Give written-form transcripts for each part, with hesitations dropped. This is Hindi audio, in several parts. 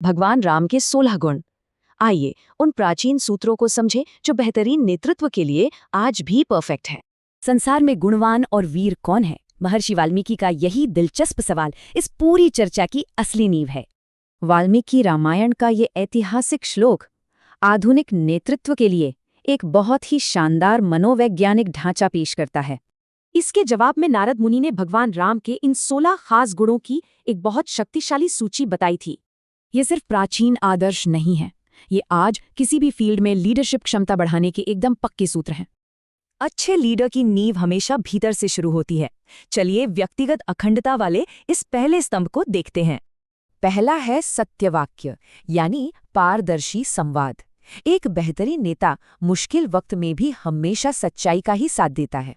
भगवान राम के 16 गुण। आइए उन प्राचीन सूत्रों को समझें जो बेहतरीन नेतृत्व के लिए आज भी परफेक्ट है। संसार में गुणवान और वीर कौन है? महर्षि वाल्मीकि का यही दिलचस्प सवाल इस पूरी चर्चा की असली नींव है। वाल्मीकि रामायण का ये ऐतिहासिक श्लोक आधुनिक नेतृत्व के लिए एक बहुत ही शानदार मनोवैज्ञानिक ढांचा पेश करता है। इसके जवाब में नारद मुनि ने भगवान राम के इन 16 खास गुणों की एक बहुत शक्तिशाली सूची बताई थी। ये सिर्फ प्राचीन आदर्श नहीं है, ये आज किसी भी फील्ड में लीडरशिप क्षमता बढ़ाने के एकदम पक्के सूत्र हैं। अच्छे लीडर की नींव हमेशा भीतर से शुरू होती है। चलिए व्यक्तिगत अखंडता वाले इस पहले स्तंभ को देखते हैं। पहला है सत्यवाक्य, यानी पारदर्शी संवाद। एक बेहतरीन नेता मुश्किल वक्त में भी हमेशा सच्चाई का ही साथ देता है।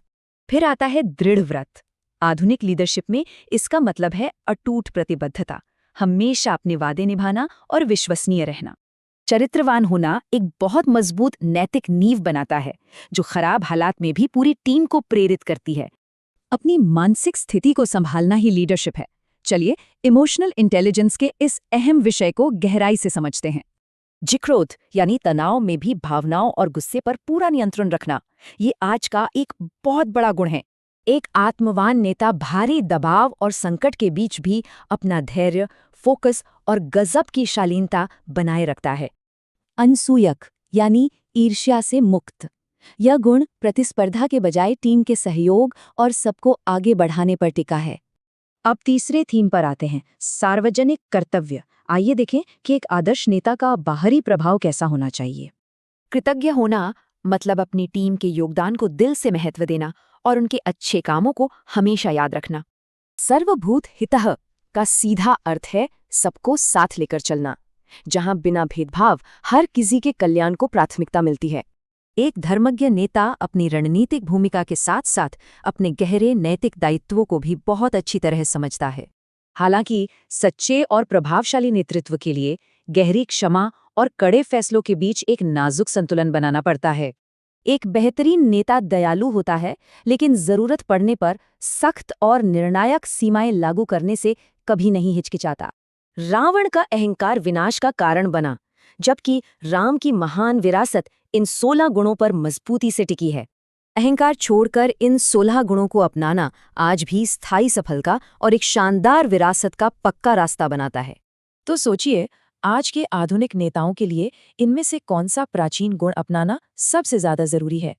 फिर आता है दृढ़ व्रत। आधुनिक लीडरशिप में इसका मतलब है अटूट प्रतिबद्धता, हमेशा अपने वादे निभाना और विश्वसनीय रहना। चरित्रवान होना एक बहुत मजबूत नैतिक नींव बनाता है, जो खराब हालात में भी पूरी टीम को प्रेरित करती है। अपनी मानसिक स्थिति को संभालना ही लीडरशिप है। चलिए इमोशनल इंटेलिजेंस के इस अहम विषय को गहराई से समझते हैं। जिक्रोध यानी तनाव में भी भावनाओं और गुस्से पर पूरा नियंत्रण रखना, ये आज का एक बहुत बड़ा गुण है। एक आत्मवान नेता भारी दबाव और संकट के बीच भी अपना धैर्य, फोकस और गजब की शालीनता बनाए रखता है। अनसूयक यानी ईर्ष्या से मुक्त, यह गुण प्रतिस्पर्धा के बजाय टीम के सहयोग और सबको आगे बढ़ाने पर टिका है। अब तीसरे थीम पर आते हैं, सार्वजनिक कर्तव्य। आइए देखें कि एक आदर्श नेता का बाहरी प्रभाव कैसा होना चाहिए। कृतज्ञ होना मतलब अपनी टीम के योगदान को दिल से महत्व देना और उनके अच्छे कामों को हमेशा याद रखना। सर्वभूत हितः का सीधा अर्थ है सबको साथ लेकर चलना, जहां बिना भेदभाव हर किसी के कल्याण को प्राथमिकता मिलती है। एक धर्मज्ञ नेता अपनी रणनीतिक भूमिका के साथ साथ अपने गहरे नैतिक दायित्वों को भी बहुत अच्छी तरह समझता है। हालांकि सच्चे और प्रभावशाली नेतृत्व के लिए गहरी क्षमा और कड़े फैसलों के बीच एक नाजुक संतुलन बनाना पड़ता है। एक बेहतरीन नेता दयालु होता है, लेकिन जरूरत पड़ने पर सख्त और निर्णायक सीमाएं लागू करने से कभी नहीं हिचकिचाता। रावण का अहंकार विनाश का कारण बना, जबकि राम की महान विरासत इन 16 गुणों पर मजबूती से टिकी है। अहंकार छोड़कर इन 16 गुणों को अपनाना आज भी स्थायी सफलता और एक शानदार विरासत का पक्का रास्ता बनाता है। तो सोचिए, आज के आधुनिक नेताओं के लिए इनमें से कौन सा प्राचीन गुण अपनाना सबसे ज्यादा जरूरी है?